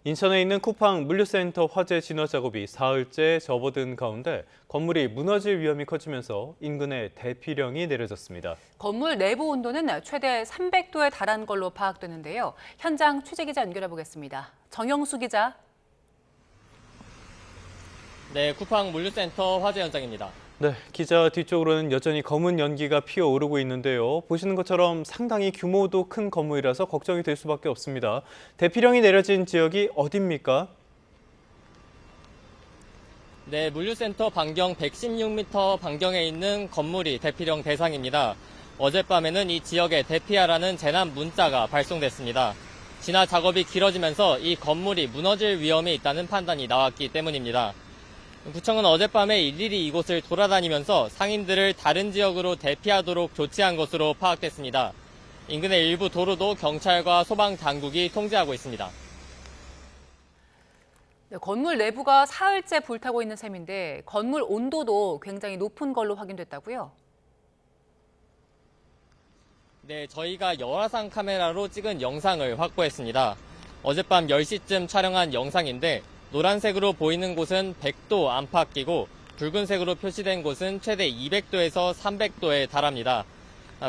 인천에 있는 쿠팡 물류센터 화재 진화 작업이 사흘째 접어든 가운데 건물이 무너질 위험이 커지면서 인근에 대피령이 내려졌습니다. 건물 내부 온도는 최대 300도에 달한 걸로 파악되는데요. 현장 취재 기자 연결해 보겠습니다. 정영수 기자. 네, 쿠팡 물류센터 화재 현장입니다. 네, 기자 뒤쪽으로는 여전히 검은 연기가 피어오르고 있는데요. 보시는 것처럼 상당히 규모도 큰 건물이라서 걱정이 될 수밖에 없습니다. 대피령이 내려진 지역이 어디입니까? 네, 물류센터 반경 116m 반경에 있는 건물이 대피령 대상입니다. 어젯밤에는 이 지역에 대피하라는 재난 문자가 발송됐습니다. 진화 작업이 길어지면서 이 건물이 무너질 위험이 있다는 판단이 나왔기 때문입니다. 구청은 어젯밤에 일일이 이곳을 돌아다니면서 상인들을 다른 지역으로 대피하도록 조치한 것으로 파악됐습니다. 인근의 일부 도로도 경찰과 소방 당국이 통제하고 있습니다. 네, 건물 내부가 사흘째 불타고 있는 셈인데 건물 온도도 굉장히 높은 걸로 확인됐다고요? 네, 저희가 열화상 카메라로 찍은 영상을 확보했습니다. 어젯밤 10시쯤 촬영한 영상인데 노란색으로 보이는 곳은 100도 안팎이고 붉은색으로 표시된 곳은 최대 200도에서 300도에 달합니다.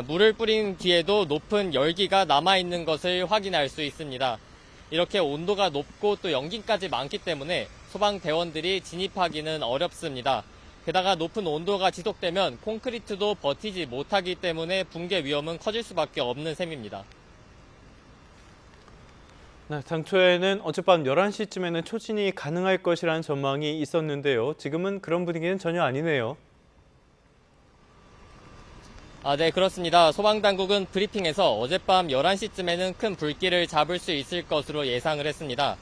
물을 뿌린 뒤에도 높은 열기가 남아있는 것을 확인할 수 있습니다. 이렇게 온도가 높고 또 연기까지 많기 때문에 소방대원들이 진입하기는 어렵습니다. 게다가 높은 온도가 지속되면 콘크리트도 버티지 못하기 때문에 붕괴 위험은 커질 수밖에 없는 셈입니다. 네, 당초에는 어젯밤 11시쯤에는 초진이 가능할 것이라는 전망이 있었는데요. 지금은 그런 분위기는 전혀 아니네요. 네, 그렇습니다. 소방당국은 브리핑에서 어젯밤 11시쯤에는 큰 불길을 잡을 수 있을 것으로 예상을 했습니다.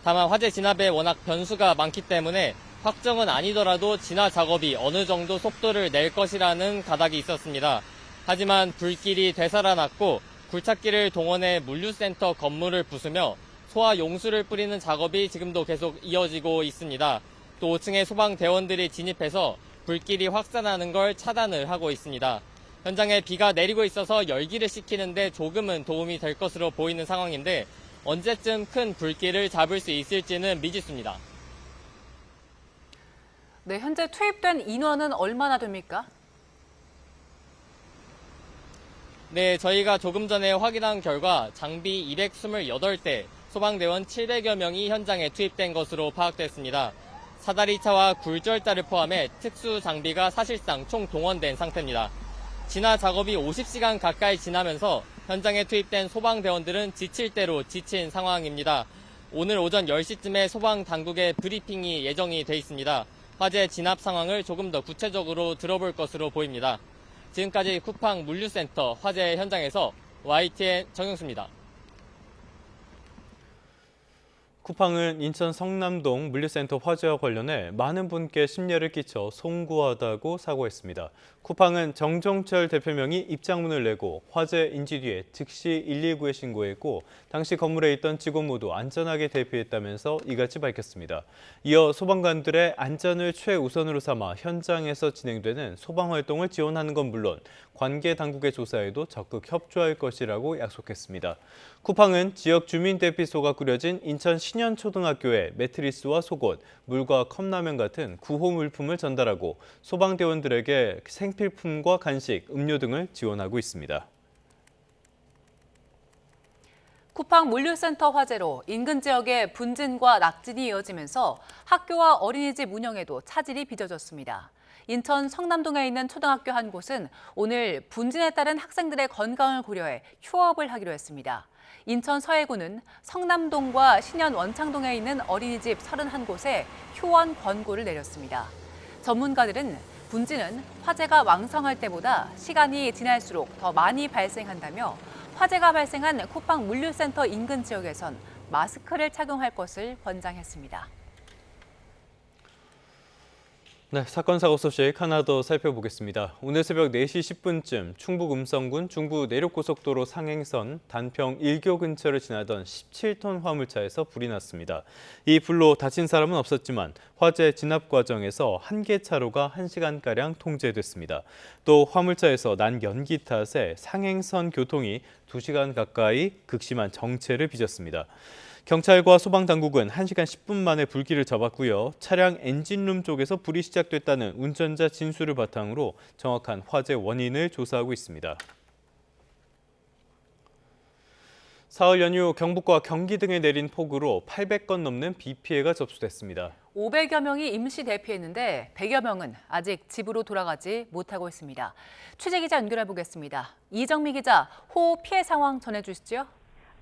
다만 화재 진압에 워낙 변수가 많기 때문에 확정은 아니더라도 진화 작업이 어느 정도 속도를 낼 것이라는 가닥이 있었습니다. 하지만 불길이 되살아났고 굴착기를 동원해 물류센터 건물을 부수며 소화 용수를 뿌리는 작업이 지금도 계속 이어지고 있습니다. 또 5층에 소방대원들이 진입해서 불길이 확산하는 걸 차단을 하고 있습니다. 현장에 비가 내리고 있어서 열기를 식히는데 조금은 도움이 될 것으로 보이는 상황인데 언제쯤 큰 불길을 잡을 수 있을지는 미지수입니다. 네, 현재 투입된 인원은 얼마나 됩니까? 네, 저희가 조금 전에 확인한 결과 장비 228대, 소방대원 700여 명이 현장에 투입된 것으로 파악됐습니다. 사다리차와 굴절자를 포함해 특수 장비가 사실상 총 동원된 상태입니다. 진화 작업이 50시간 가까이 지나면서 현장에 투입된 소방대원들은 지칠 대로 지친 상황입니다. 오늘 오전 10시쯤에 소방당국의 브리핑이 예정이 돼 있습니다. 화재 진압 상황을 조금 더 구체적으로 들어볼 것으로 보입니다. 지금까지 쿠팡 물류센터 화재 현장에서 YTN 정영수입니다. 쿠팡은 인천 성남동 물류센터 화재와 관련해 많은 분께 심려를 끼쳐 송구하다고 사과했습니다. 쿠팡은 정종철 대표명이 입장문을 내고 화재 인지 뒤에 즉시 119에 신고했고 당시 건물에 있던 직원 모두 안전하게 대피했다면서 이같이 밝혔습니다. 이어 소방관들의 안전을 최우선으로 삼아 현장에서 진행되는 소방활동을 지원하는 건 물론 관계 당국의 조사에도 적극 협조할 것이라고 약속했습니다. 쿠팡은 지역 주민 대피소가 꾸려진 인천 신현초등학교에 매트리스와 속옷, 물과 컵라면 같은 구호 물품을 전달하고 소방대원들에게 생필품과 간식, 음료 등을 지원하고 있습니다. 쿠팡 물류센터 화재로 인근 지역에 분진과 낙진이 이어지면서 학교와 어린이집 운영에도 차질이 빚어졌습니다. 인천 성남동에 있는 초등학교 한 곳은 오늘 분진에 따른 학생들의 건강을 고려해 휴업을 하기로 했습니다. 인천 서해구는 성남동과 신현 원창동에 있는 어린이집 31곳에 휴원 권고를 내렸습니다. 전문가들은 분진은 화재가 왕성할 때보다 시간이 지날수록 더 많이 발생한다며 화재가 발생한 쿠팡 물류센터 인근 지역에선 마스크를 착용할 것을 권장했습니다. 네, 사건 사고 소식 하나 더 살펴보겠습니다. 오늘 새벽 4시 10분쯤 충북 음성군 중부 내륙고속도로 상행선 단평 1교 근처를 지나던 17톤 화물차에서 불이 났습니다. 이 불로 다친 사람은 없었지만 화재 진압 과정에서 한 개 차로가 1시간가량 통제됐습니다. 또 화물차에서 난 연기 탓에 상행선 교통이 2시간 가까이 극심한 정체를 빚었습니다. 경찰과 소방당국은 1시간 10분 만에 불길을 잡았고요. 차량 엔진룸 쪽에서 불이 시작됐다는 운전자 진술을 바탕으로 정확한 화재 원인을 조사하고 있습니다. 사흘 연휴 경북과 경기 등에 내린 폭우로 800건 넘는 비 피해가 접수됐습니다. 500여 명이 임시 대피했는데 100여 명은 아직 집으로 돌아가지 못하고 있습니다. 취재기자 연결해 보겠습니다. 이정미 기자, 호우 피해 상황 전해주시죠.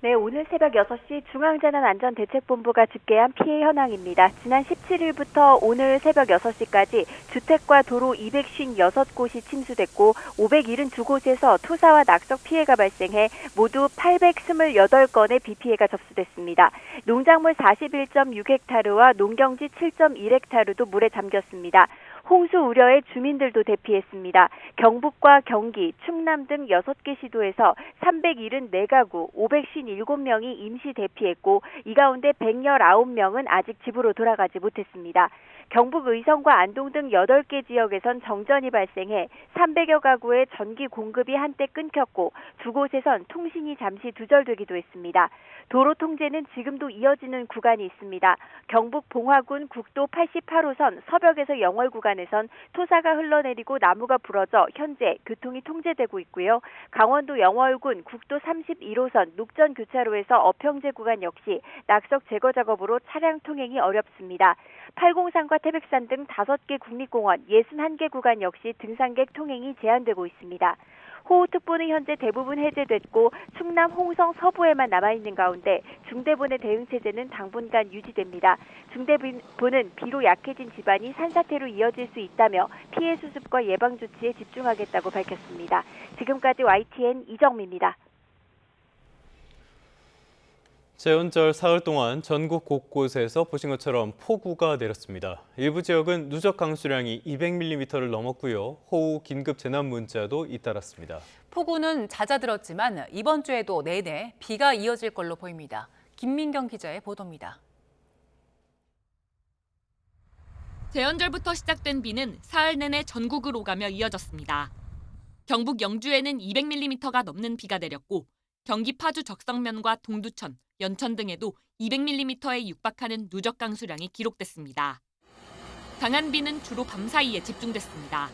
네, 오늘 새벽 6시 중앙재난안전대책본부가 집계한 피해 현황입니다. 지난 17일부터 오늘 새벽 6시까지 주택과 도로 256곳이 침수됐고 572곳에서 토사와 낙석 피해가 발생해 모두 828건의 비 피해가 접수됐습니다. 농작물 41.6헥타르와 농경지 7.1헥타르도 물에 잠겼습니다. 홍수 우려에 주민들도 대피했습니다. 경북과 경기, 충남 등 6개 시도에서 374가구 557명이 임시 대피했고 이 가운데 119명은 아직 집으로 돌아가지 못했습니다. 경북 의성과 안동 등 8개 지역에선 정전이 발생해 300여 가구의 전기 공급이 한때 끊겼고 두 곳에선 통신이 잠시 두절되기도 했습니다. 도로 통제는 지금도 이어지는 구간이 있습니다. 경북 봉화군 국도 88호선 서벽에서 영월 구간에선 토사가 흘러내리고 나무가 부러져 현재 교통이 통제되고 있고요. 강원도 영월군 국도 31호선 녹전교차로에서 어평제 구간 역시 낙석 제거 작업으로 차량 통행이 어렵습니다. 팔공산과 태백산 등 5개 국립공원 61개 구간 역시 등산객 통행이 제한되고 있습니다. 호우특보는 현재 대부분 해제됐고 충남 홍성 서부에만 남아있는 가운데 중대본의 대응체제는 당분간 유지됩니다. 중대본은 비로 약해진 지반이 산사태로 이어질 수 있다며 피해 수습과 예방 조치에 집중하겠다고 밝혔습니다. 지금까지 YTN 이정미입니다. 제헌절 사흘 동안 전국 곳곳에서 보신 것처럼 폭우가 내렸습니다. 일부 지역은 누적 강수량이 200mm를 넘었고요. 호우 긴급 재난 문자도 잇따랐습니다. 폭우는 잦아들었지만 이번 주에도 내내 비가 이어질 걸로 보입니다. 김민경 기자의 보도입니다. 제헌절부터 시작된 비는 사흘 내내 전국을 오가며 이어졌습니다. 경북 영주에는 200mm가 넘는 비가 내렸고 경기 파주 적성면과 동두천, 연천 등에도 200mm에 육박하는 누적 강수량이 기록됐습니다. 강한 비는 주로 밤 사이에 집중됐습니다.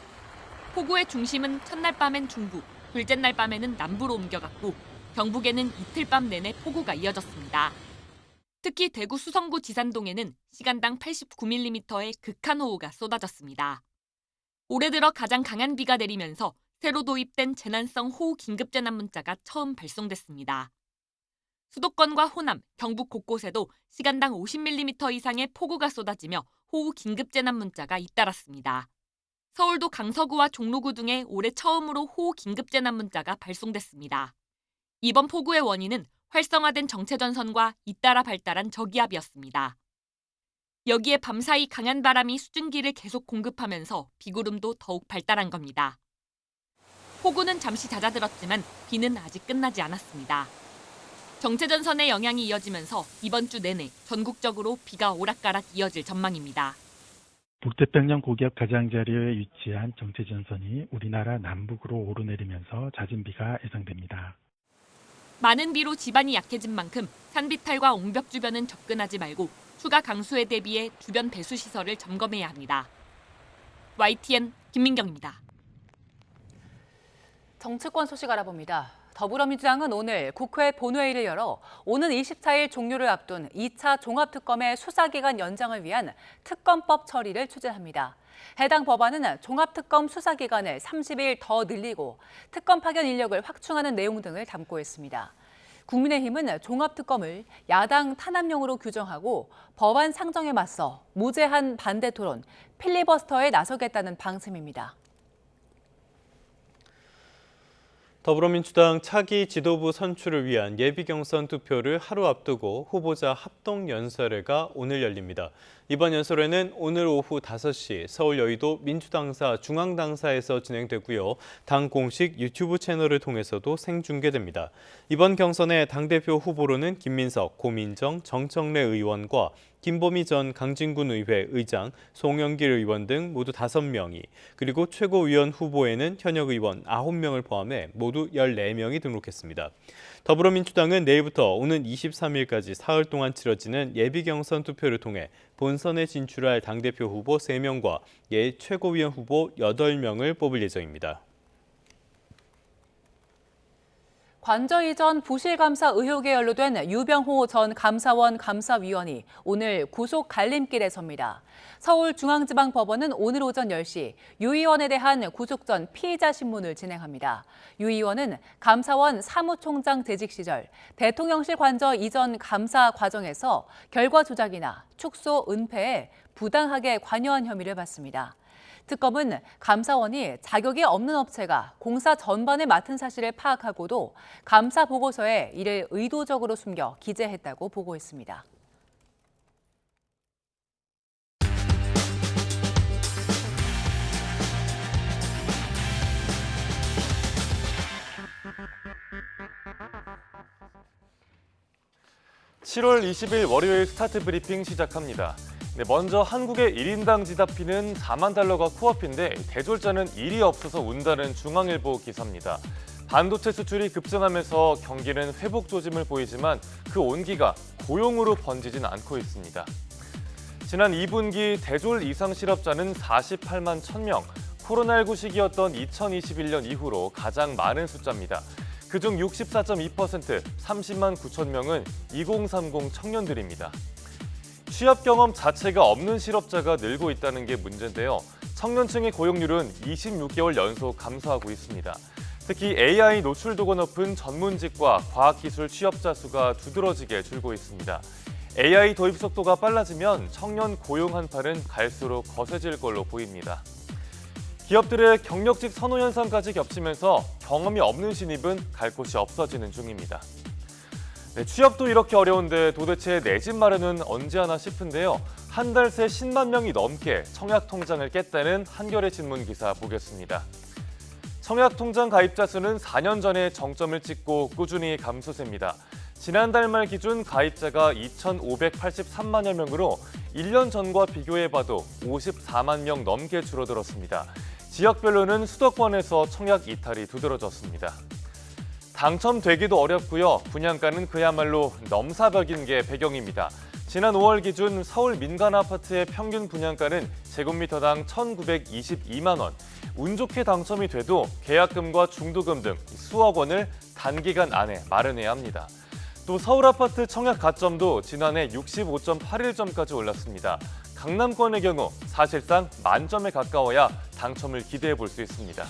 폭우의 중심은 첫날 밤엔 중부, 둘째 날 밤에는 남부로 옮겨갔고 경북에는 이틀 밤 내내 폭우가 이어졌습니다. 특히 대구 수성구 지산동에는 시간당 89mm의 극한 호우가 쏟아졌습니다. 올해 들어 가장 강한 비가 내리면서 새로 도입된 재난성 호우 긴급재난 문자가 처음 발송됐습니다. 수도권과 호남, 경북 곳곳에도 시간당 50mm 이상의 폭우가 쏟아지며 호우 긴급재난 문자가 잇따랐습니다. 서울도 강서구와 종로구 등에 올해 처음으로 호우 긴급재난 문자가 발송됐습니다. 이번 폭우의 원인은 활성화된 정체전선과 잇따라 발달한 저기압이었습니다. 여기에 밤사이 강한 바람이 수증기를 계속 공급하면서 비구름도 더욱 발달한 겁니다. 폭우는 잠시 잦아들었지만 비는 아직 끝나지 않았습니다. 정체전선의 영향이 이어지면서 이번 주 내내 전국적으로 비가 오락가락 이어질 전망입니다. 북태평양 고기압 가장자리에 위치한 정체전선이 우리나라 남북으로 오르내리면서 잦은 비가 예상됩니다. 많은 비로 지반이 약해진 만큼 산비탈과 옹벽 주변은 접근하지 말고 추가 강수에 대비해 주변 배수 시설을 점검해야 합니다. YTN 김민경입니다. 정치권 소식 알아봅니다. 더불어민주당은 오늘 국회 본회의를 열어 오는 24일 종료를 앞둔 2차 종합특검의 수사기간 연장을 위한 특검법 처리를 추진합니다. 해당 법안은 종합특검 수사기간을 30일 더 늘리고 특검 파견 인력을 확충하는 내용 등을 담고 있습니다. 국민의힘은 종합특검을 야당 탄압용으로 규정하고 법안 상정에 맞서 무제한 반대 토론, 필리버스터에 나서겠다는 방침입니다. 더불어민주당 차기 지도부 선출을 위한 예비경선 투표를 하루 앞두고 후보자 합동연설회가 오늘 열립니다. 이번 연설회는 오늘 오후 5시 서울 여의도 민주당사 중앙당사에서 진행되고요. 당 공식 유튜브 채널을 통해서도 생중계됩니다. 이번 경선의 당대표 후보로는 김민석, 고민정, 정청래 의원과 김보미 전 강진군 의회 의장, 송영길 의원 등 모두 5명이, 그리고 최고위원 후보에는 현역 의원 9명을 포함해 모두 14명이 등록했습니다. 더불어민주당은 내일부터 오는 23일까지 사흘 동안 치러지는 예비 경선 투표를 통해 본선에 진출할 당대표 후보 3명과 최고위원 후보 8명을 뽑을 예정입니다. 관저 이전 부실감사 의혹에 연루된 유병호 전 감사원 감사위원이 오늘 구속 갈림길에 섭니다. 서울중앙지방법원은 오늘 오전 10시 유 의원에 대한 구속 전 피의자 신문을 진행합니다. 유 의원은 감사원 사무총장 재직 시절 대통령실 관저 이전 감사 과정에서 결과 조작이나 축소, 은폐에 부당하게 관여한 혐의를 받습니다. 특검은 감사원이 자격이 없는 업체가 공사 전반을 맡은 사실을 파악하고도 감사 보고서에 이를 의도적으로 숨겨 기재했다고 보고했습니다. (7월 20일) 월요일 스타트 브리핑 시작합니다. 먼저 한국의 1인당 지답비는 4만 달러가 코앞인데 대졸자는 일이 없어서 운다는 중앙일보 기사입니다. 반도체 수출이 급증하면서 경기는 회복 조짐을 보이지만 그 온기가 고용으로 번지진 않고 있습니다. 지난 2분기 대졸 이상 실업자는 48만 1,000명, 코로나19 시기였던 2021년 이후로 가장 많은 숫자입니다. 그중 64.2%, 30만 9천 명은 2030 청년들입니다. 취업 경험 자체가 없는 실업자가 늘고 있다는 게 문제인데요. 청년층의 고용률은 26개월 연속 감소하고 있습니다. 특히 AI 노출도가 높은 전문직과 과학기술 취업자 수가 두드러지게 줄고 있습니다. AI 도입 속도가 빨라지면 청년 고용 한파는 갈수록 거세질 걸로 보입니다. 기업들의 경력직 선호 현상까지 겹치면서 경험이 없는 신입은 갈 곳이 없어지는 중입니다. 취업도 이렇게 어려운데 도대체 내 집 마련은 언제 하나 싶은데요. 한 달 새 10만 명이 넘게 청약통장을 깼다는 한겨레 신문 기사 보겠습니다. 청약통장 가입자 수는 4년 전에 정점을 찍고 꾸준히 감소세입니다. 지난달 말 기준 가입자가 2,583만여 명으로 1년 전과 비교해봐도 54만 명 넘게 줄어들었습니다. 지역별로는 수도권에서 청약 이탈이 두드러졌습니다. 당첨되기도 어렵고요. 분양가는 그야말로 넘사벽인 게 배경입니다. 지난 5월 기준 서울 민간 아파트의 평균 분양가는 제곱미터당 1,922만 원. 운 좋게 당첨이 돼도 계약금과 중도금 등 수억 원을 단기간 안에 마련해야 합니다. 또 서울 아파트 청약 가점도 지난해 65.81점까지 올랐습니다. 강남권의 경우 사실상 만점에 가까워야 당첨을 기대해 볼 수 있습니다.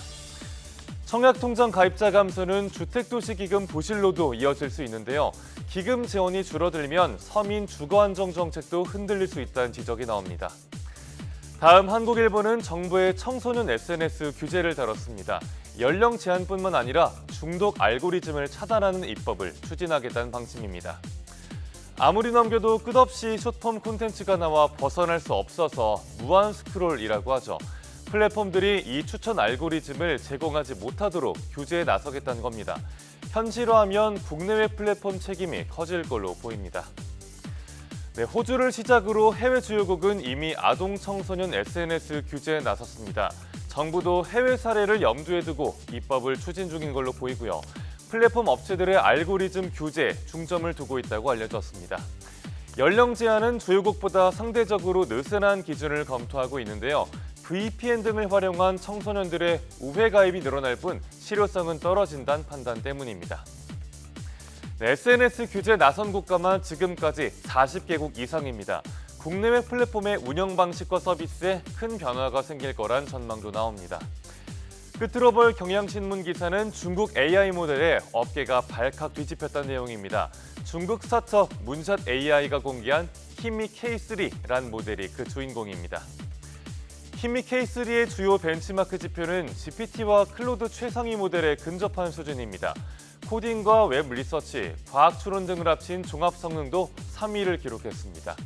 청약통장 가입자 감소는 주택도시기금 부실로도 이어질 수 있는데요. 기금 재원이 줄어들면 서민 주거안정 정책도 흔들릴 수 있다는 지적이 나옵니다. 다음 한국일보는 정부의 청소년 SNS 규제를 다뤘습니다. 연령 제한뿐만 아니라 중독 알고리즘을 차단하는 입법을 추진하겠다는 방침입니다. 아무리 넘겨도 끝없이 숏폼 콘텐츠가 나와 벗어날 수 없어서 무한 스크롤이라고 하죠. 플랫폼들이 이 추천 알고리즘을 제공하지 못하도록 규제에 나서겠다는 겁니다. 현실화하면 국내외 플랫폼 책임이 커질 걸로 보입니다. 호주를 시작으로 해외 주요국은 이미 아동 청소년 SNS 규제에 나섰습니다. 정부도 해외 사례를 염두에 두고 입법을 추진 중인 걸로 보이고요. 플랫폼 업체들의 알고리즘 규제에 중점을 두고 있다고 알려졌습니다. 연령 제한은 주요국보다 상대적으로 느슨한 기준을 검토하고 있는데요. VPN 등을 활용한 청소년들의 우회 가입이 늘어날 뿐 실효성은 떨어진다는 판단 때문입니다. SNS 규제 나선 국가만 지금까지 40개국 이상입니다. 국내외 플랫폼의 운영 방식과 서비스에 큰 변화가 생길 거란 전망도 나옵니다. 끝으로 볼 경향신문 기사는 중국 AI 모델에 업계가 발칵 뒤집혔다는 내용입니다. 중국 스타트업 문샷 AI가 공개한 히미 K3란 모델이 그 주인공입니다. 히미 K3의 주요 벤치마크 지표는 GPT와 클로드 최상위 모델에 근접한 수준입니다. 코딩과 웹 리서치, 과학 추론 등을 합친 종합 성능도 3위를 기록했습니다.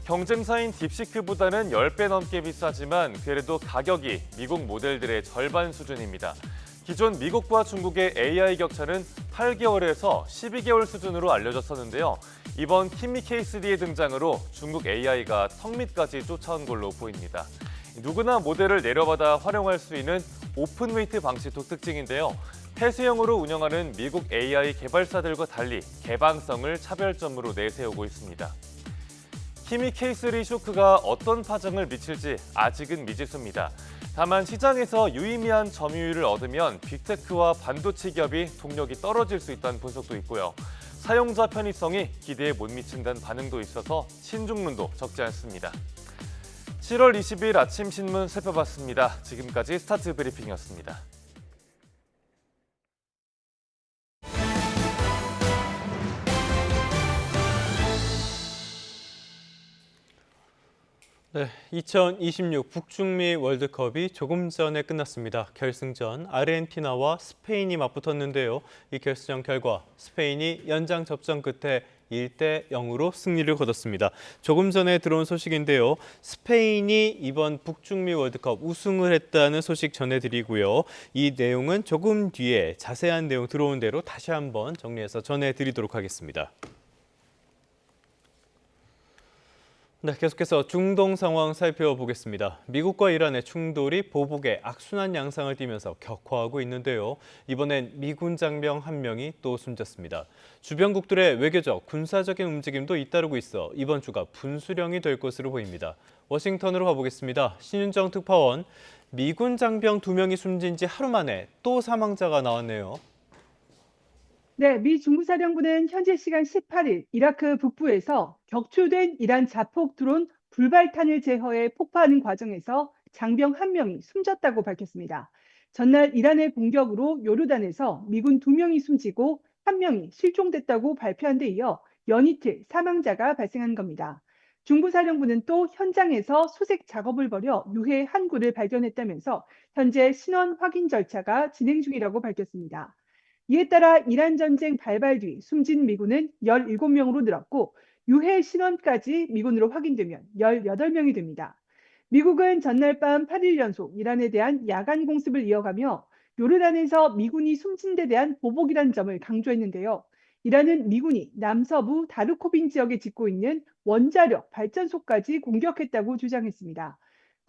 경쟁사인 딥시크보다는 10배 넘게 비싸지만 그래도 가격이 미국 모델들의 절반 수준입니다. 기존 미국과 중국의 AI 격차는 8개월에서 12개월 수준으로 알려졌었는데요. 이번 키미 K3의 등장으로 중국 AI가 성미까지 쫓아온 걸로 보입니다. 누구나 모델을 내려받아 활용할 수 있는 오픈웨이트 방식도 특징인데요. 폐쇄형으로 운영하는 미국 AI 개발사들과 달리 개방성을 차별점으로 내세우고 있습니다. 키미 K3 쇼크가 어떤 파장을 미칠지 아직은 미지수입니다. 다만 시장에서 유의미한 점유율을 얻으면 빅테크와 반도체 기업이 동력이 떨어질 수 있다는 분석도 있고요. 사용자 편의성이 기대에 못 미친다는 반응도 있어서 신중론도 적지 않습니다. 7월 20일 아침 신문 살펴봤습니다. 지금까지 스타트 브리핑이었습니다. 네, 2026 북중미 월드컵이 조금 전에 끝났습니다. 결승전 아르헨티나와 스페인이 맞붙었는데요. 이 결승전 결과 스페인이 연장 접전 끝에 1대 0으로 승리를 거뒀습니다. 조금 전에 들어온 소식인데요. 스페인이 이번 북중미 월드컵 우승을 했다는 소식 전해드리고요. 이 내용은 조금 뒤에 자세한 내용 들어온 대로 다시 한번 정리해서 전해드리도록 하겠습니다. 네, 계속해서 중동 상황 살펴보겠습니다. 미국과 이란의 충돌이 보복의 악순환 양상을 띠면서 격화하고 있는데요. 이번엔 미군 장병 한 명이 또 숨졌습니다. 주변국들의 외교적, 군사적인 움직임도 잇따르고 있어 이번 주가 분수령이 될 것으로 보입니다. 워싱턴으로 가보겠습니다. 신윤정 특파원, 미군 장병 2명이 숨진 지 하루 만에 또 사망자가 나왔네요. 네, 미 중부사령부는 현지 시간 18일 이라크 북부에서 격추된 이란 자폭 드론 불발탄을 제어해 폭파하는 과정에서 장병 한 명이 숨졌다고 밝혔습니다. 전날 이란의 공격으로 요르단에서 미군 2명이 숨지고 1명이 실종됐다고 발표한 데 이어 연이틀 사망자가 발생한 겁니다. 중부사령부는 또 현장에서 수색 작업을 벌여 유해 한 구를 발견했다면서 현재 신원 확인 절차가 진행 중이라고 밝혔습니다. 이에 따라 이란 전쟁 발발 뒤 숨진 미군은 17명으로 늘었고 유해 신원까지 미군으로 확인되면 18명이 됩니다. 미국은 전날 밤 8일 연속 이란에 대한 야간 공습을 이어가며 요르단에서 미군이 숨진 데 대한 보복이라는 점을 강조했는데요. 이란은 미군이 남서부 다르코빈 지역에 짓고 있는 원자력 발전소까지 공격했다고 주장했습니다.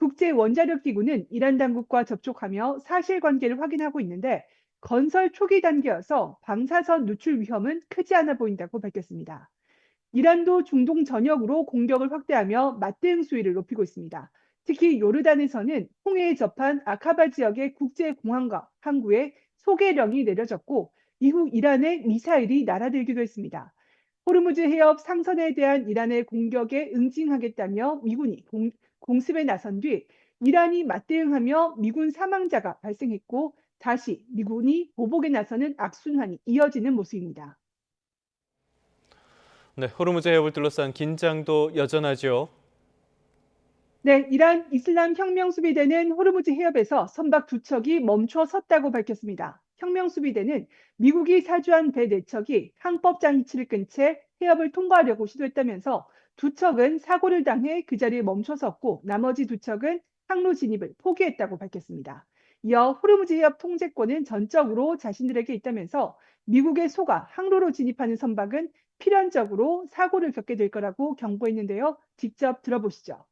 국제원자력기구는 이란 당국과 접촉하며 사실관계를 확인하고 있는데 건설 초기 단계여서 방사선 누출 위험은 크지 않아 보인다고 밝혔습니다. 이란도 중동 전역으로 공격을 확대하며 맞대응 수위를 높이고 있습니다. 특히 요르단에서는 홍해에 접한 아카바 지역의 국제공항과 항구에 소개령이 내려졌고 이후 이란의 미사일이 날아들기도 했습니다. 호르무즈 해협 상선에 대한 이란의 공격에 응징하겠다며 미군이 공습에 나선 뒤 이란이 맞대응하며 미군 사망자가 발생했고 다시 미군이 보복에 나서는 악순환이 이어지는 모습입니다. 네, 호르무즈 해협을 둘러싼 긴장도 여전하죠. 네, 이란 이슬람 혁명수비대는 호르무즈 해협에서 선박 2척이 멈춰 섰다고 밝혔습니다. 혁명수비대는 미국이 사주한 배 4척이 항법 장치를 끈 채 해협을 통과하려고 시도했다면서 2척은 사고를 당해 그 자리에 멈춰 섰고 나머지 2척은 항로 진입을 포기했다고 밝혔습니다. 이어 호르무즈 해협 통제권은 전적으로 자신들에게 있다면서 미국의 소가 항로로 진입하는 선박은 필연적으로 사고를 겪게 될 거라고 경고했는데요. 직접 들어보시죠.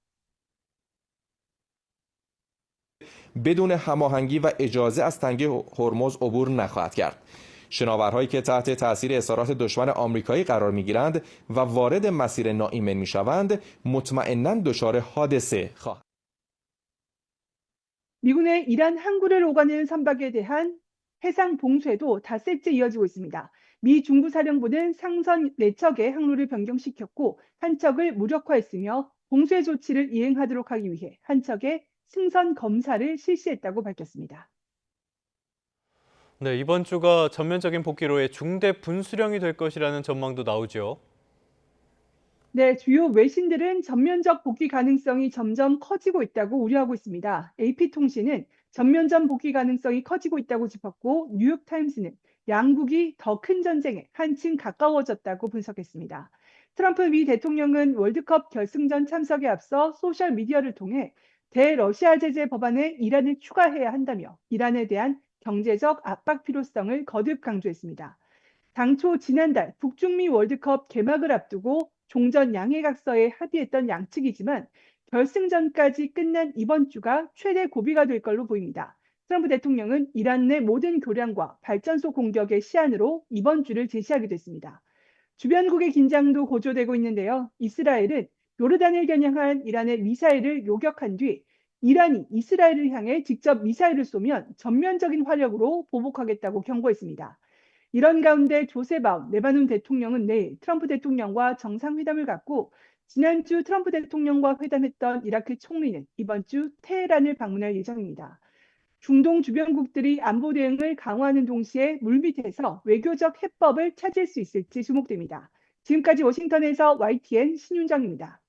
بدون هماهنگی و اجازه از تنگه هرمز عبور نخواهد کرد. شناورهایی که تحت تاثیر اصرارات دشمن آمریکایی قرار می‌گیرند و وارد مسیر ناایمن می‌شوند مطمئناً دچار حادثه خواهند. 미군의 이란 항구를 오가는 선박에 대한 해상 봉쇄도 닷새째 이어지고 있습니다. 미 중부사령부는 상선 4척의 항로를 변경시켰고 한 척을 무력화했으며 봉쇄 조치를 이행하도록 하기 위해 한 척의 승선 검사를 실시했다고 밝혔습니다. 네, 이번 주가 전면적인 복귀로의 중대 분수령이 될 것이라는 전망도 나오죠. 네, 주요 외신들은 전면적 복귀 가능성이 점점 커지고 있다고 우려하고 있습니다. AP통신은 전면전 복귀 가능성이 커지고 있다고 짚었고 뉴욕타임스는 양국이 더 큰 전쟁에 한층 가까워졌다고 분석했습니다. 트럼프 미 대통령은 월드컵 결승전 참석에 앞서 소셜미디어를 통해 대러시아 제재 법안에 이란을 추가해야 한다며 이란에 대한 경제적 압박 필요성을 거듭 강조했습니다. 당초 지난달 북중미 월드컵 개막을 앞두고 종전 양해각서에 합의했던 양측이지만 결승전까지 끝난 이번 주가 최대 고비가 될 걸로 보입니다. 트럼프 대통령은 이란 내 모든 교량과 발전소 공격의 시한으로 이번 주를 제시하기도 했습니다. 주변국의 긴장도 고조되고 있는데요. 이스라엘은 요르단을 겨냥한 이란의 미사일을 요격한 뒤 이란이 이스라엘을 향해 직접 미사일을 쏘면 전면적인 화력으로 보복하겠다고 경고했습니다. 이런 가운데 조셉 아운 레바논 대통령은 내일 트럼프 대통령과 정상회담을 갖고 지난주 트럼프 대통령과 회담했던 이라크 총리는 이번 주 테헤란을 방문할 예정입니다. 중동 주변국들이 안보 대응을 강화하는 동시에 물밑에서 외교적 해법을 찾을 수 있을지 주목됩니다. 지금까지 워싱턴에서 YTN 신윤정입니다.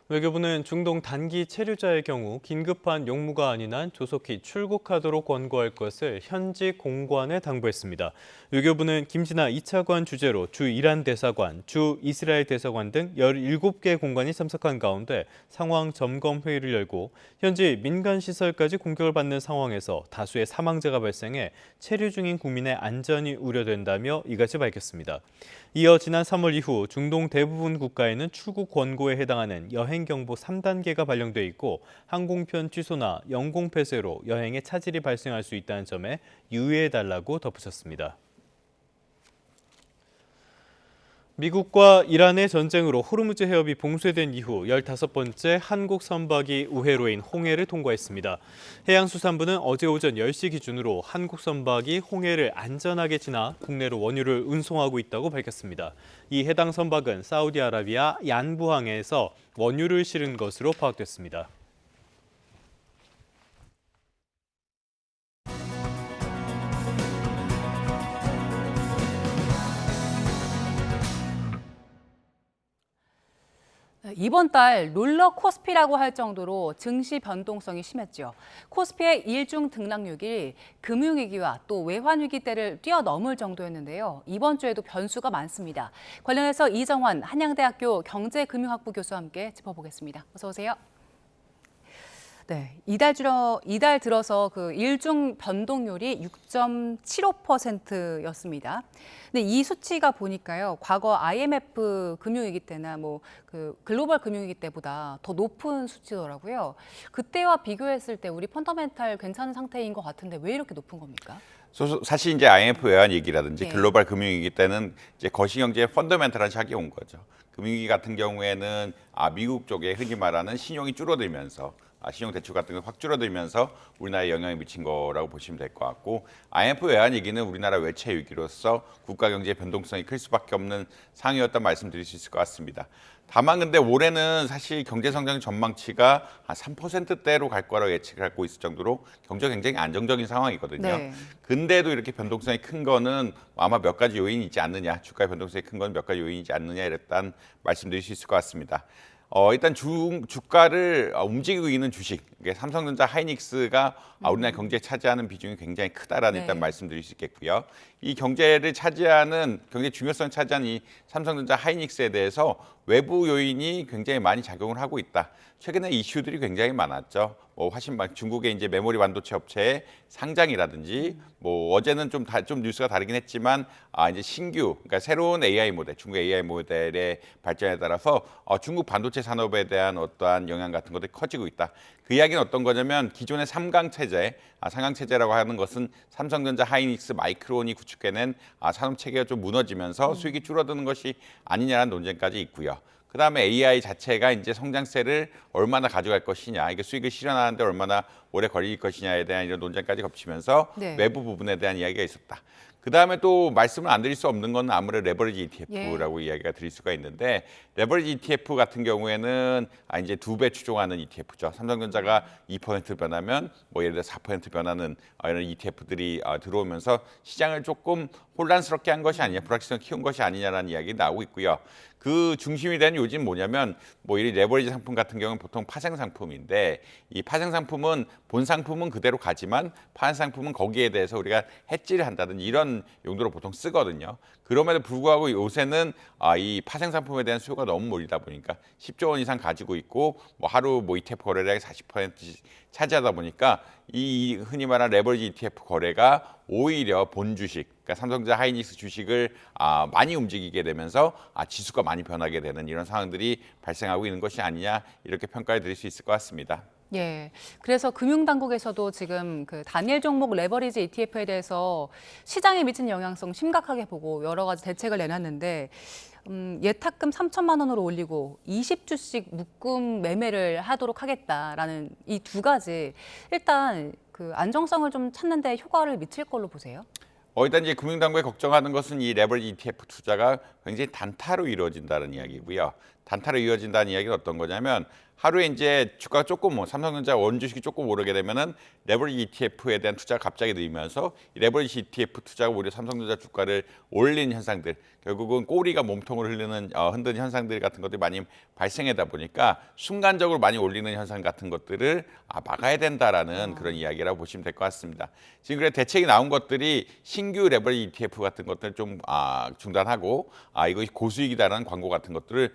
외교부는 중동 단기 체류자의 경우 긴급한 용무가 아닌 한 조속히 출국하도록 권고할 것을 현지 공관에 당부했습니다. 외교부는 김진아 2차관 주재로 주 이란 대사관, 주 이스라엘 대사관 등 17개 공관이 참석한 가운데 상황 점검 회의를 열고 현지 민간 시설까지 공격을 받는 상황에서 다수의 사망자가 발생해 체류 중인 국민의 안전이 우려된다며 이같이 밝혔습니다. 이어 지난 3월 이후 중동 대부분 국가에는 출국 권고에 해당하는 여행경보 3단계가 발령돼 있고 항공편 취소나 영공 폐쇄로 여행에 차질이 발생할 수 있다는 점에 유의해달라고 덧붙였습니다. 미국과 이란의 전쟁으로 호르무즈 해협이 봉쇄된 이후 15번째 한국 선박이 우회로인 홍해를 통과했습니다. 해양수산부는 어제 오전 10시 기준으로 한국 선박이 홍해를 안전하게 지나 국내로 원유를 운송하고 있다고 밝혔습니다. 이 해당 선박은 사우디아라비아 얀부항에서 원유를 실은 것으로 파악됐습니다. 이번 달 롤러 코스피라고 할 정도로 증시 변동성이 심했죠. 코스피의 일중 등락률이 금융위기와 또 외환위기 때를 뛰어넘을 정도였는데요. 이번 주에도 변수가 많습니다. 관련해서 이정환 한양대학교 경제금융학부 교수와 함께 짚어보겠습니다. 어서 오세요. 네, 이달 들어서 그 일중 변동률이 6.75%였습니다. 근데 이 수치가 보니까요, 과거 IMF 금융위기 때나 그 글로벌 금융위기 때보다 더 높은 수치더라고요. 그때와 비교했을 때 우리 펀더멘탈 괜찮은 상태인 것 같은데 왜 이렇게 높은 겁니까? 사실 이제 IMF 외환 위기라든지 네. 글로벌 금융위기 때는 이제 거시경제의 펀더멘탈한 샥이 온 거죠. 금융위기 같은 경우에는 미국 쪽에 흔히 말하는 신용이 줄어들면서 신용 대출 같은 게 확 줄어들면서 우리나라에 영향을 미친 거라고 보시면 될 것 같고, IMF 외환 위기는 우리나라 외채 위기로서 국가 경제의 변동성이 클 수밖에 없는 상황이었다 말씀드릴 수 있을 것 같습니다. 다만 근데 올해는 사실 경제 성장 전망치가 한 3%대로 갈 거라고 예측을 하고 있을 정도로 경제가 굉장히 안정적인 상황이거든요. 네. 근데도 이렇게 변동성이 큰 거는 아마 몇 가지 요인이 있지 않느냐, 주가의 변동성이 큰 건 몇 가지 요인이 있지 않느냐 이랬단 말씀드릴 수 있을 것 같습니다. 일단 주가를 움직이고 있는 주식, 삼성전자, 하이닉스가 우리나라 경제에 차지하는 비중이 굉장히 크다라는 일단 말씀드릴 수 있겠고요. 이 경제를 차지하는, 경제 중요성을 차지하는 이 삼성전자, 하이닉스에 대해서 외부 요인이 굉장히 많이 작용을 하고 있다. 최근에 이슈들이 굉장히 많았죠. 중국의 이제 메모리 반도체 업체의 상장이라든지, 어제는 좀 뉴스가 다르긴 했지만, 이제 그러니까 새로운 AI 모델, 중국 AI 모델의 발전에 따라서 중국 반도체 산업에 대한 어떠한 영향 같은 것들이 커지고 있다. 그 이야기는 어떤 거냐면 기존의 3강 체제, 3강 체제라고 하는 것은 삼성전자, 하이닉스, 마이크론이 구축해낸 산업 체계가 좀 무너지면서 수익이 줄어드는 것이 아니냐라는 논쟁까지 있고요. 그다음에 AI 자체가 이제 성장세를 얼마나 가져갈 것이냐, 이게 수익을 실현하는데 얼마나 오래 걸릴 것이냐에 대한 이런 논쟁까지 겹치면서 외부 부분에 대한 이야기가 있었다. 그다음에 또 말씀을 안 드릴 수 없는 건 아무래도 레버리지 ETF라고 이야기가 드릴 수가 있는데, 레버리지 ETF 같은 경우에는 이제 2배 추종하는 ETF죠. 삼성전자가 2% 변하면 예를 들어 4% 변하는 이런 ETF들이 들어오면서 시장을 조금 혼란스럽게 한 것이 아니냐, 불확실성을 키운 것이 아니냐라는 이야기 나오고 있고요. 그 중심이 된 요즘 뭐냐면 이 레버리지 상품 같은 경우는 보통 파생 상품인데, 이 파생 상품은 본 상품은 그대로 가지만 파생 상품은 거기에 대해서 우리가 해지를 한다든지 이런 이런 용도로 보통 쓰거든요. 그럼에도 불구하고 요새는 이 파생 상품에 대한 수요가 너무 몰리다 보니까 10조 원 이상 가지고 있고 뭐 하루 뭐 ETF 거래량의 40% 차지하다 보니까 이 흔히 말하는 레버리지 ETF 거래가 오히려 본 주식, 그러니까 삼성전자 하이닉스 주식을 많이 움직이게 되면서 지수가 많이 변하게 되는 이런 상황들이 발생하고 있는 것이 아니냐 이렇게 평가를 드릴 수 있을 것 같습니다. 예. 그래서 금융당국에서도 지금 그 단일 종목 레버리지 ETF에 대해서 시장에 미친 영향성 심각하게 보고 여러 가지 대책을 내놨는데 예탁금 3천만 원으로 올리고 20주씩 묶음 매매를 하도록 하겠다라는 이 두 가지 일단 그 안정성을 좀 찾는 데 효과를 미칠 걸로 보세요? 일단 이제 금융당국이 걱정하는 것은 이 레버리지 ETF 투자가 굉장히 단타로 이루어진다는 이야기고요. 단타로 이루어진다는 이야기는 어떤 거냐면 하루에 이제 주가가 조금 삼성전자 원주식이 조금 오르게 되면은 레버리지 ETF에 대한 투자가 갑자기 늘면서 이 레버리지 ETF 투자가 오히려 삼성전자 주가를 올리는 현상들, 결국은 꼬리가 몸통을 흔드는 현상들 같은 것들이 많이 발생하다 보니까 순간적으로 많이 올리는 현상 같은 것들을 막아야 된다라는 그런 이야기라고 보시면 될 것 같습니다. 지금 그래 대책이 나온 것들이 신규 레버리지 ETF 같은 것들을 좀 중단하고 이거 고수익이다라는 광고 같은 것들을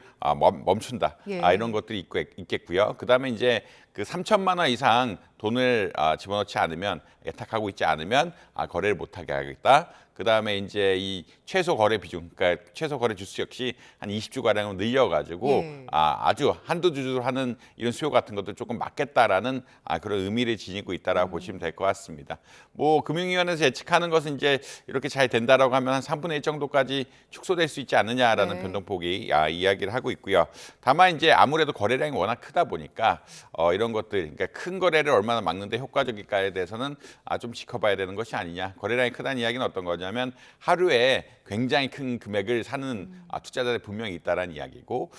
멈춘다. 예. 이런 것들이 있겠고요. 그다음에 이제 그 3천만 원 이상 돈을 집어넣지 않으면 예탁하고 있지 않으면 거래를 못하게 하겠다. 그다음에 이제 이 최소 거래 비중, 그러니까 최소 거래 주수 역시 한 20주 가량으로 늘려가지고 예. 아주 한두 주로 하는 이런 수요 같은 것들 조금 막겠다라는 그런 의미를 지니고 있다라고 보시면 될 것 같습니다. 뭐 금융위원회에서 예측하는 것은 이제 이렇게 잘 된다라고 하면 한 3분의 1 정도까지 축소될 수 있지 않느냐라는 네. 변동폭이 이야기를 하고 있고요. 다만 이제 아무래도 거래량이 워낙 크다 보니까 이런 것들, 그러니까 큰 거래를 얼마나 막는데 효과적일까에 대해서는 좀 지켜봐야 되는 것이 아니냐. 거래량이 크다는 이야기는 어떤 거냐면 하루에 굉장히 큰 금액을 사는 투자자들이 분명히 있다라는 이야기고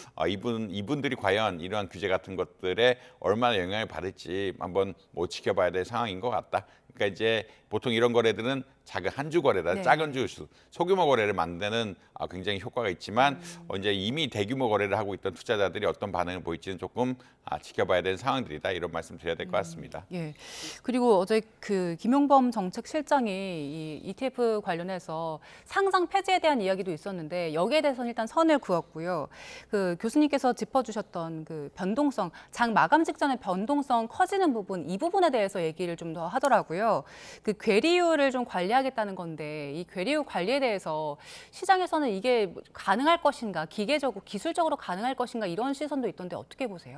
이분들이 과연 이러한 규제 같은 것들에 얼마나 영향을 받을지 한번 지켜봐야 될 상황인 것 같다. 그러니까 이제 보통 이런 거래들은 작은 한 주 거래다, 네. 작은 주수, 소규모 거래를 만드는 굉장히 효과가 있지만 이제 이미 대규모 거래를 하고 있던 투자자들이 어떤 반응을 보일지는 조금 지켜봐야 되는 상황들이다 이런 말씀 드려야 될 것 같습니다. 예. 그리고 어제 그 김용범 정책실장이 이 ETF 관련해서 상장 폐지에 대한 이야기도 있었는데 여기에 대해서는 일단 선을 그었고요. 그 교수님께서 짚어주셨던 그 변동성, 장 마감 직전에 변동성 커지는 부분, 이 부분에 대해서 얘기를 좀 더 하더라고요. 그 괴리율을 좀 관리하겠다는 건데 이 괴리율 관리에 대해서 시장에서는 이게 가능할 것인가, 기술적으로 가능할 것인가 이런 시선도 있던데 어떻게 보세요?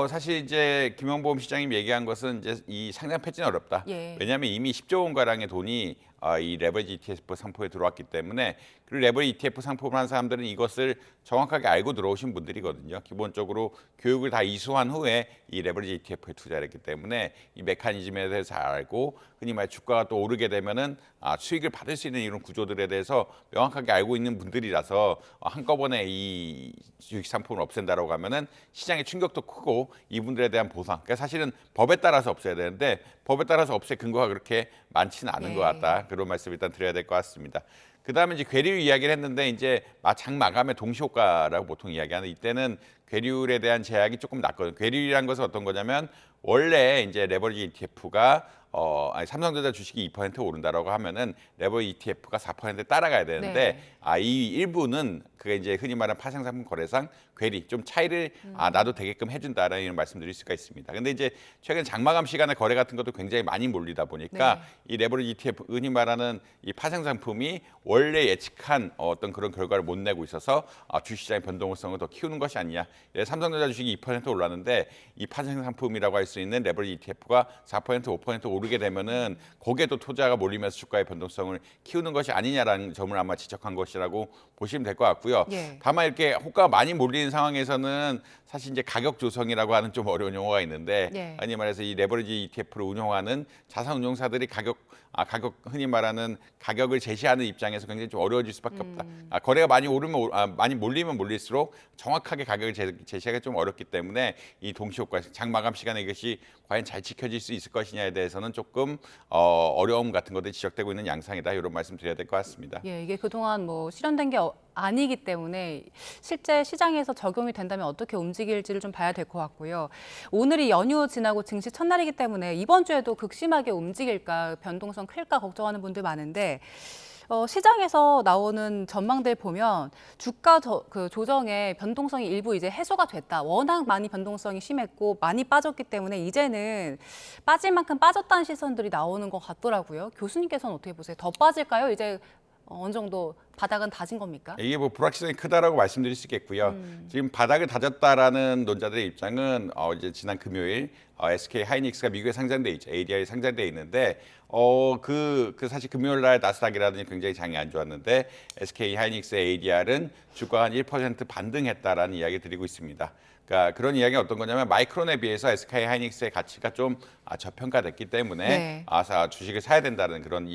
사실 이제 김영범 시장님 얘기한 것은 이제 이 상장 폐지는 어렵다. 예. 왜냐하면 이미 10조 원 가량의 돈이 이 레버리지 ETF 상품에 들어왔기 때문에 그리고 레버리지 ETF 상품을 한 사람들은 이것을 정확하게 알고 들어오신 분들이거든요. 기본적으로 교육을 다 이수한 후에 이 레버리지 ETF에 투자를 했기 때문에 이 메커니즘에 대해서 잘 알고 흔히 말 주가가 또 오르게 되면은 수익을 받을 수 있는 이런 구조들에 대해서 명확하게 알고 있는 분들이라서 한꺼번에 이 주식 상품을 없앤다라고 하면은 시장의 충격도 크고 이분들에 대한 보상. 그러니까 사실은 법에 따라서 없애야 되는데 법에 따라서 없앨 근거가 그렇게 많지는 않은 것 같다. 그런 말씀 일단 드려야 될 것 같습니다. 그다음에 이제 괴리율 이야기를 했는데 이제 장 마감의 동시효과라고 보통 이야기하는 이때는 괴리율에 대한 제약이 조금 낮거든요. 괴리율이라는 것은 어떤 거냐면 원래 이제 레버리지 ETF가 삼성전자 주식이 2% 오른다라고 하면은 레버리지 ETF가 4% 따라가야 되는데 이 일부는 그게 이제 흔히 말하는 파생상품 거래상 괴리 좀 차이를 나도 되게끔 해준다라는 이런 말씀드릴 수가 있습니다. 근데 이제 최근 장마감 시간에 거래 같은 것도 굉장히 많이 몰리다 보니까 이 레버리지 ETF 흔히 말하는 이 파생상품이 원래 예측한 어떤 그런 결과를 못 내고 있어서 주식시장의 변동성을 더 키우는 것이 아니냐. 삼성전자 주식이 2% 올랐는데 이 파생상품이라고 할 수 있는 레버리지 ETF가 4% 5% 오르게 되면은 거기에도 투자가 몰리면서 주가의 변동성을 키우는 것이 아니냐라는 점을 아마 지적한 것이라고 보시면 될 것 같고요. 다만 이렇게 호가가 많이 몰리는 상황에서는 사실 이제 가격 조성이라고 하는 좀 어려운 용어가 있는데 흔히 말해서 이 레버리지 ETF를 운영하는 자산 운용사들이 가격 흔히 말하는 가격을 제시하는 입장에서 굉장히 좀 어려워질 수밖에 없다. 거래가 많이 많이 몰리면 몰릴수록 정확하게 가격을 제시하기가 좀 어렵기 때문에 이 동시효과, 장 마감 시간에 이것이 과연 잘 지켜질 수 있을 것이냐에 대해서는 조금 어려움 같은 것들이 지적되고 있는 양상이다. 이런 말씀 드려야 될 것 같습니다. 예, 이게 그동안 실현된 게 아니기 때문에 실제 시장에서 적용이 된다면 어떻게 움직일지를 좀 봐야 될 것 같고요. 오늘이 연휴 지나고 증시 첫날이기 때문에 이번 주에도 극심하게 움직일까, 변동성 클까 걱정하는 분들 많은데 시장에서 나오는 전망들 보면 주가 조정의 변동성이 일부 이제 해소가 됐다. 워낙 많이 변동성이 심했고 많이 빠졌기 때문에 이제는 빠질 만큼 빠졌다는 시선들이 나오는 것 같더라고요. 교수님께서는 어떻게 보세요? 더 빠질까요? 이제 어느 정도 바닥은 다진 겁니까? 이게 뭐 불확실성이 크다라고 말씀드릴 수 있겠고요. 지금 바닥을 다졌다라는 논자들의 입장은 이제 지난 금요일 SK 하이닉스가 미국에 상장돼 있죠. ADR이 상장돼 있는데 그 사실 금요일 날 나스닥이라든지 굉장히 장이 안 좋았는데 SK 하이닉스의 ADR은 주가가 한 1% 반등했다라는 이야기 드리고 있습니다. 그러니까 그런 이야기가 어떤 거냐면 마이크론에 비해서 SK 하이닉스의 가치가 좀 저평가됐기 때문에 주식을 사야 된다는 그런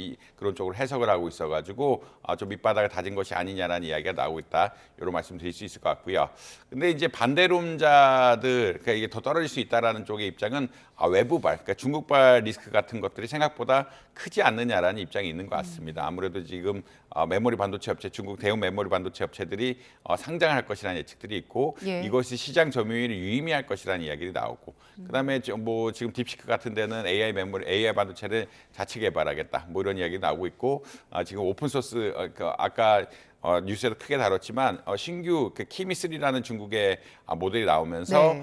쪽으로 해석을 하고 있어가지고 좀 밑바닥을 다진 것이 아니냐라는 이야기가 나오고 있다. 이런 말씀 드릴 수 있을 것 같고요. 근데 이제 반대론자들, 그러니까 이게 더 떨어질 수 있다라는 쪽의 입장은 외부발, 그러니까 중국발 리스크 같은 것들이 생각보다 크지 않느냐라는 입장이 있는 것 같습니다. 아무래도 지금 메모리 반도체 업체, 중국 대형 메모리 반도체 업체들이 상장할 것이라는 예측들이 있고 이것이 시장 점유율을 유의미할 것이라는 이야기들이 나오고 그다음에 뭐 지금 딥시크 같은 데는 AI 메모리, AI 반도체를 자체 개발하겠다. 뭐 이런 이야기 나오고 있고 지금 오픈 소스 아까 뉴스에도 크게 다뤘지만 신규 키미3라는 중국의 모델이 나오면서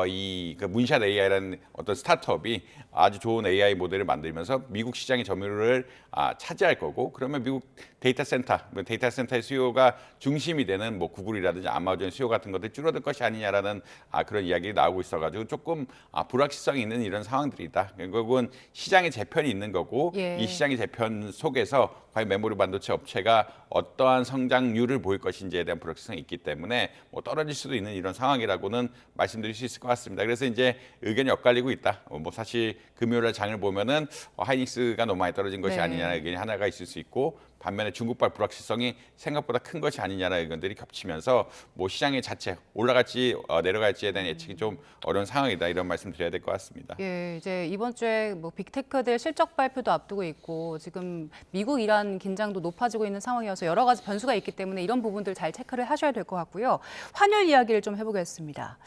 이 문샷 AI라는 어떤 스타트업이 아주 좋은 AI 모델을 만들면서 미국 시장의 점유율을 차지할 거고 그러면 미국 데이터 센터의 수요가 중심이 되는 뭐 구글이라든지 아마존 수요 같은 것들이 줄어들 것이 아니냐라는 그런 이야기가 나오고 있어가지고 조금 불확실성이 있는 이런 상황들이다. 결국은 시장의 재편이 있는 거고 이 시장의 재편 속에서 과연 메모리 반도체 업체가 어떠한 성장률을 보일 것인지에 대한 불확실성이 있기 때문에 뭐 떨어질 수도 있는 이런 상황이라고는 말씀드릴 수 있을 것 같습니다. 그래서 이제 의견이 엇갈리고 있다. 뭐 사실 금요일날 장을 보면은 하이닉스가 너무 많이 떨어진 것이 아니냐는 의견이 하나가 있을 수 있고 반면에 중국발 불확실성이 생각보다 큰 것이 아니냐라는 의견들이 겹치면서 뭐 시장의 자체 올라갈지 내려갈지에 대한 예측이 좀 어려운 상황이다 이런 말씀 드려야 될 것 같습니다. 예, 이제 이번 주에 뭐 빅테크들 실적 발표도 앞두고 있고 지금 미국 이란 긴장도 높아지고 있는 상황이어서 여러 가지 변수가 있기 때문에 이런 부분들 잘 체크를 하셔야 될 것 같고요. 환율 이야기를 좀 해보겠습니다.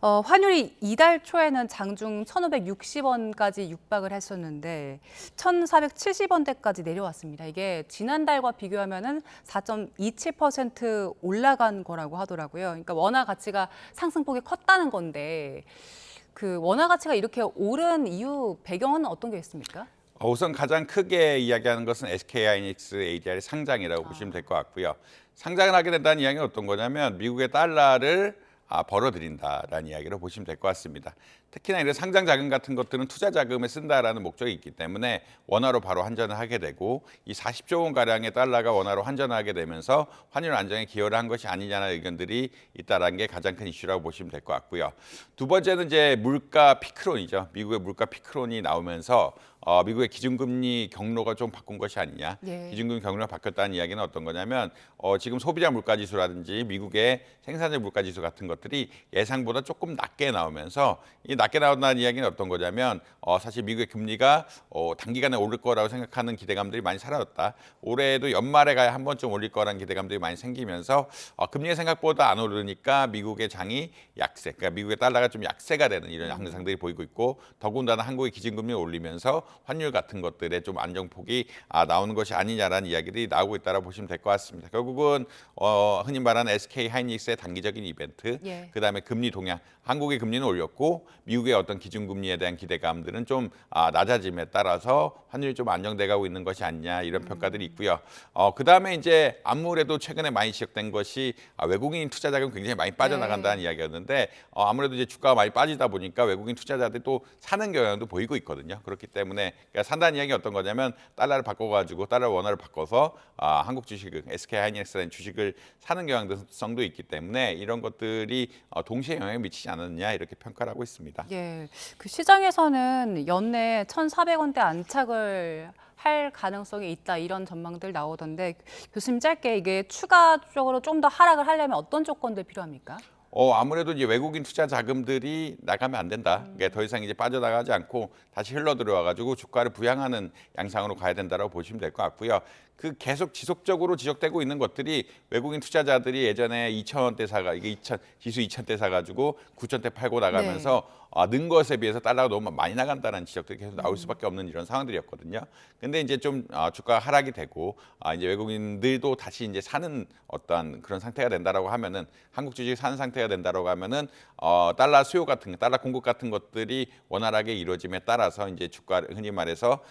환율이 이달 초에는 장중 1,560원까지 육박을 했었는데 1,470원대까지 내려왔습니다. 이게 지난달과 비교하면은 4.27% 올라간 거라고 하더라고요. 그러니까 원화 가치가 상승폭이 컸다는 건데 그 원화 가치가 이렇게 오른 이유 배경은 어떤 게 있습니까? 우선 가장 크게 이야기하는 것은 SK 하이닉스 ADR의 상장이라고 보시면 될 것 같고요. 상장을 하게 된다는 이야기는 어떤 거냐면 미국의 달러를 벌어들인다라는 이야기를 보시면 될 것 같습니다. 특히나 이런 상장 자금 같은 것들은 투자 자금에 쓴다라는 목적이 있기 때문에 원화로 바로 환전을 하게 되고 이 40조 원 가량의 달러가 원화로 환전하게 되면서 환율 안정에 기여를 한 것이 아니냐는 의견들이 있다라는 게 가장 큰 이슈라고 보시면 될 것 같고요. 두 번째는 이제 물가 피크론이죠. 미국의 물가 피크론이 나오면서 미국의 기준금리 경로가 좀 바꾼 것이 아니냐. 기준금리 경로가 바뀌었다는 이야기는 어떤 거냐면 지금 소비자 물가지수라든지 미국의 생산자 물가지수 같은 것들이 예상보다 조금 낮게 나오면서 이 낮게 나온다는 이야기는 어떤 거냐면 사실 미국의 금리가 단기간에 오를 거라고 생각하는 기대감들이 많이 사라졌다. 올해도 연말에 가야 한 번쯤 올릴 거라는 기대감들이 많이 생기면서 금리가 생각보다 안 오르니까 미국의 장이 약세, 그러니까 미국의 달러가 좀 약세가 되는 이런 양상들이 보이고 있고 더군다나 한국의 기준금리를 올리면서 환율 같은 것들에 좀 안정폭이 나오는 것이 아니냐라는 이야기들이 나오고 있다고 보시면 될 것 같습니다. 결국은 흔히 말하는 SK 하이닉스의 단기적인 이벤트, 그다음에 금리 동향, 한국의 금리는 올렸고 미국의 어떤 기준금리에 대한 기대감들은 좀 낮아짐에 따라서 환율이 좀 안정돼가고 있는 것이 아니냐 이런 평가들이 있고요. 그다음에 이제 아무래도 최근에 많이 지적된 것이 외국인 투자 자금 굉장히 많이 빠져나간다는 이야기였는데 아무래도 이제 주가가 많이 빠지다 보니까 외국인 투자자들이 또 사는 경향도 보이고 있거든요. 그렇기 때문에 그러니까 산다는 이야기가 어떤 거냐면 달러를 바꿔가지고 달러 원화를 바꿔서 한국 주식을 SK 하이닉스라는 주식을 사는 경향성도 있기 때문에 이런 것들이 동시에 영향을 미치지 않았느냐 이렇게 평가를 하고 있습니다. 예, 그 시장에서는 연내 1,400원대 안착을 할 가능성이 있다 이런 전망들 나오던데 교수님 짧게 이게 추가적으로 좀 더 하락을 하려면 어떤 조건들 필요합니까? 아무래도 이제 외국인 투자 자금들이 나가면 안 된다. 그러니까 더 이상 이제 빠져나가지 않고 다시 흘러 들어와가지고 주가를 부양하는 양상으로 가야 된다라고 보시면 될 것 같고요. 그 계속 지속적으로 지적되고 있는 것들이 외국인 투자자들이 예전에 2,000원대 사가 이게 지수 2,000대 사가지고 9,000대 팔고 나가면서 는 것에 비해서 달러가 너무 많이 나간다는 지적들이 계속 나올 수밖에 없는 이런 상황들이었거든요. 근데 이제 좀 주가 하락이 되고 이제 외국인들도 다시 이제 사는 어떠한 그런 상태가 된다라고 하면은 한국 주식 사는 상태가 된다라고 하면은 달러 수요 같은 달러 공급 같은 것들이 원활하게 이루어짐에 따라서 이제 주가 흔히 말해서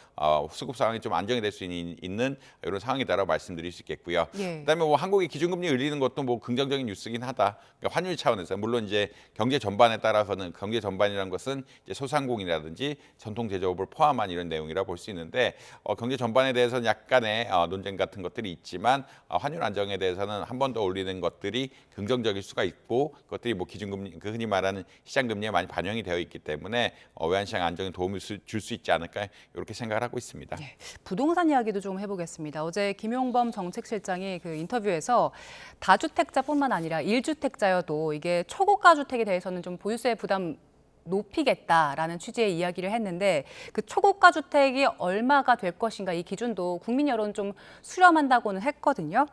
수급 상황이 좀 안정이 될 수 있는 이런 상황이다라고 말씀드릴 수 있겠고요. 그다음에 뭐 한국이 기준금리 올리는 것도 뭐 긍정적인 뉴스긴 하다. 그러니까 환율 차원에서 물론 이제 경제 전반에 따라서는 경제 전반이라는 것은 이제 소상공인이라든지 전통 제조업을 포함한 이런 내용이라 볼 수 있는데 경제 전반에 대해서는 약간의 논쟁 같은 것들이 있지만 환율 안정에 대해서는 한 번 더 올리는 것들이 긍정적일 수가 있고 그것들이 뭐 기준금리 그 흔히 말하는 시장금리에 많이 반영이 되어 있기 때문에 외환시장 안정에 도움을 줄 수 있지 않을까 이렇게 생각을 하고 있습니다. 부동산 이야기도 좀 해보겠습니다. 어제 김용범 정책실장이 그 인터뷰에서 다주택자뿐만 아니라 1주택자여도 이게 초고가 주택에 대해서는 좀 보유세 부담 높이겠다라는 취지의 이야기를 했는데 그 초고가 주택이 얼마가 될 것인가 이 기준도 국민 여론 좀 수렴한다고는 했거든요.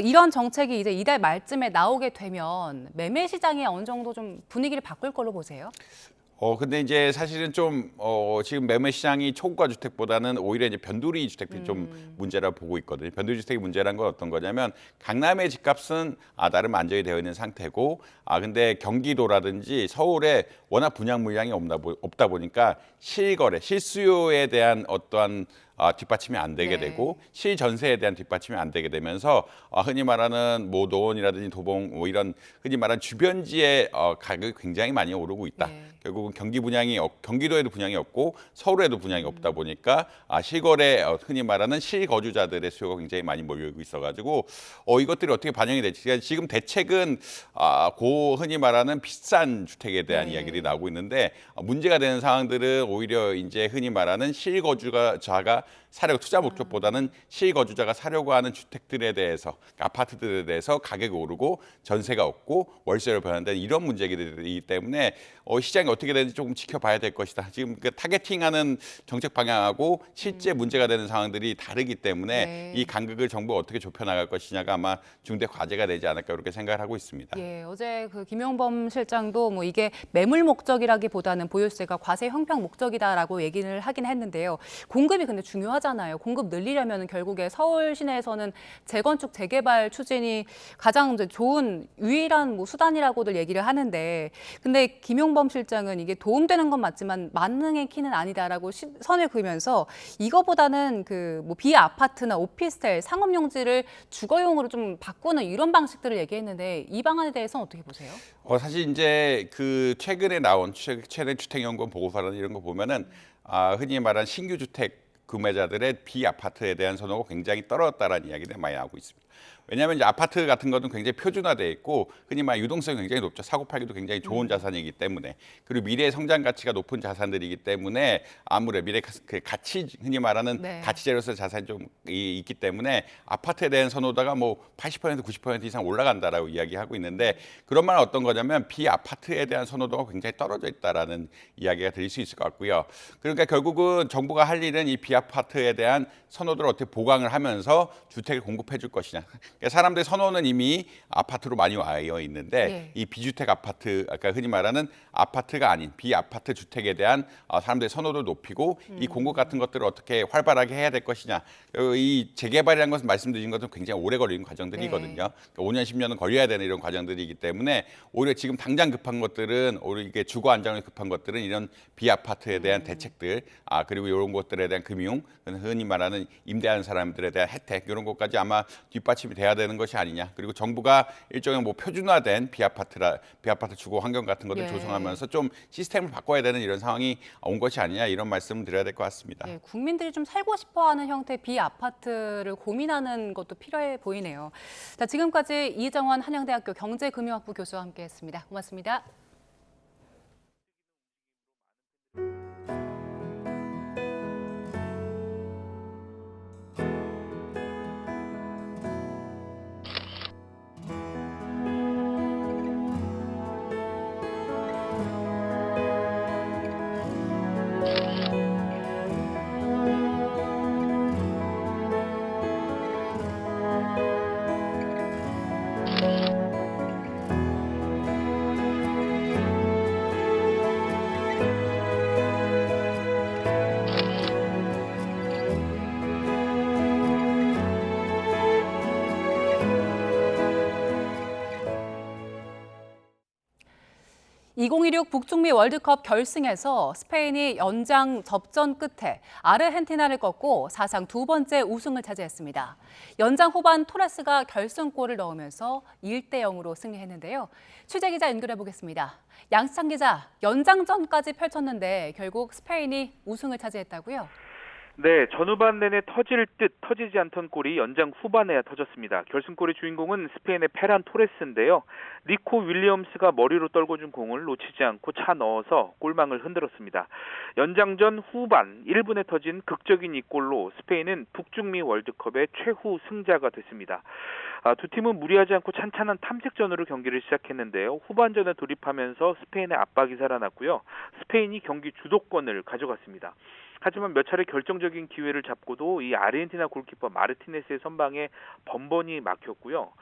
이런 정책이 이제 이달 말쯤에 나오게 되면 매매 시장이 어느 정도 좀 분위기를 바꿀 걸로 보세요? 근데 이제 사실은 좀, 지금 매매 시장이 초고가 주택보다는 오히려 이제 변두리 주택들이 좀 문제라고 보고 있거든요. 변두리 주택의 문제란 건 어떤 거냐면 강남의 집값은 나름 안정이 되어 있는 상태고, 근데 경기도라든지 서울에 워낙 분양 물량이 없다 보니까 실거래, 실수요에 대한 어떠한 뒷받침이 안 되게 되고 실전세에 대한 뒷받침이 안 되게 되면서 흔히 말하는 뭐 노원이라든지 도봉 뭐 이런 흔히 말하는 주변지의 가격이 굉장히 많이 오르고 있다. 결국은 경기도에도 분양이 없고 서울에도 분양이 없다 보니까 실거래 흔히 말하는 실거주자들의 수요가 굉장히 많이 몰리고 있어가지고 이것들이 어떻게 반영이 될지 그러니까 지금 대책은 흔히 말하는 비싼 주택에 대한 이야기들이 나오고 있는데 문제가 되는 상황들은 오히려 이제 흔히 말하는 실거주자가 사려고 투자 목적보다는 실거주자가 사려고 하는 주택들에 대해서 아파트들에 대해서 가격이 오르고 전세가 없고 월세로 변환되는 이런 문제들이기 때문에 시장이 어떻게 되는지 조금 지켜봐야 될 것이다. 지금 그 타겟팅하는 정책 방향하고 실제 문제가 되는 상황들이 다르기 때문에 이 간극을 정부가 어떻게 좁혀나갈 것이냐가 아마 중대 과제가 되지 않을까 이렇게 생각을 하고 있습니다. 어제 그 김용범 실장도 뭐 이게 매물 목적이라기보다는 보유세가 과세 형평 목적이다라고 얘기를 하긴 했는데요. 공급이 근데 중요하잖아요. 공급 늘리려면 결국에 서울 시내에서는 재건축 재개발 추진이 가장 이제 좋은 유일한 뭐 수단이라고들 얘기를 하는데 근데 김용범 실장은 이게 도움되는 건 맞지만 만능의 키는 아니다라고 선을 그으면서 이거보다는 그 뭐 비아파트나 오피스텔 상업용지를 주거용으로 좀 바꾸는 이런 방식들을 얘기했는데 이 방안에 대해서는 어떻게 보세요? 사실 이제 그 최근에 나온 최대 주택연구원 보고서라는 이런 거 보면은 흔히 말하는 신규 주택 구매자들의 비아파트에 대한 선호가 굉장히 떨어졌다라는 이야기들이 많이 나오고 있습니다. 왜냐하면 이제 아파트 같은 것은 굉장히 표준화되어 있고 흔히 말 유동성이 굉장히 높죠. 사고 팔기도 굉장히 좋은 자산이기 때문에 그리고 미래 성장 가치가 높은 자산들이기 때문에 아무래도 미래 가치 흔히 말하는 가치 재료로서의 자산이 좀 있기 때문에 아파트에 대한 선호도가 뭐 80% 90% 이상 올라간다라고 이야기하고 있는데 그런 말은 어떤 거냐면 비아파트에 대한 선호도가 굉장히 떨어져 있다라는 이야기가 들릴 수 있을 것 같고요. 그러니까 결국은 정부가 할 일은 이 비아파트에 대한 선호도를 어떻게 보강을 하면서 주택을 공급해 줄 것이냐. 그러니까 사람들의 선호는 이미 아파트로 많이 와 있는데 이 비주택 아파트, 아까 흔히 말하는 아파트가 아닌 비아파트 주택에 대한 사람들의 선호도를 높이고 이 공급 같은 것들을 어떻게 활발하게 해야 될 것이냐. 이 재개발이라는 것은 말씀드린 것은 굉장히 오래 걸리는 과정들이거든요. 그러니까 5년, 10년은 걸려야 되는 이런 과정들이기 때문에 오히려 지금 당장 급한 것들은 오히려 이게 주거 안정에 급한 것들은 이런 비아파트에 대한 대책들, 그리고 이런 것들에 대한 금융, 흔히 말하는 임대하는 사람들에 대한 혜택 이런 것까지 아마 뒷받침이 돼야 되는 것이 아니냐. 그리고 정부가 일종의 뭐 표준화된 비아파트 주거 환경 같은 것들 조성하면서 좀 시스템을 바꿔야 되는 이런 상황이 온 것이 아니냐 이런 말씀을 드려야 될 것 같습니다. 국민들이 좀 살고 싶어하는 형태의 비아파트를 고민하는 것도 필요해 보이네요. 자, 지금까지 이정원 한양대학교 경제금융학부 교수와 함께했습니다. 고맙습니다. 2026 북중미 월드컵 결승에서 스페인이 연장 접전 끝에 아르헨티나를 꺾고 사상 두 번째 우승을 차지했습니다. 연장 후반 토레스가 결승골을 넣으면서 1대0으로 승리했는데요. 취재 기자 연결해 보겠습니다. 양수창 기자, 연장전까지 펼쳤는데 결국 스페인이 우승을 차지했다고요? 네, 전후반 내내 터질 듯 터지지 않던 골이 연장 후반에야 터졌습니다. 결승골의 주인공은 스페인의 페란 토레스인데요. 니코 윌리엄스가 머리로 떨궈 준 공을 놓치지 않고 차 넣어서 골망을 흔들었습니다. 연장전 후반 1분에 터진 극적인 이 골로 스페인은 북중미 월드컵의 최후 승자가 됐습니다. 두 팀은 무리하지 않고 찬찬한 탐색전으로 경기를 시작했는데요. 후반전에 돌입하면서 스페인의 압박이 살아났고요. 스페인이 경기 주도권을 가져갔습니다. 하지만 몇 차례 결정적인 기회를 잡고도 이 아르헨티나 골키퍼 마르티네스의 선방에 번번이 막혔고요.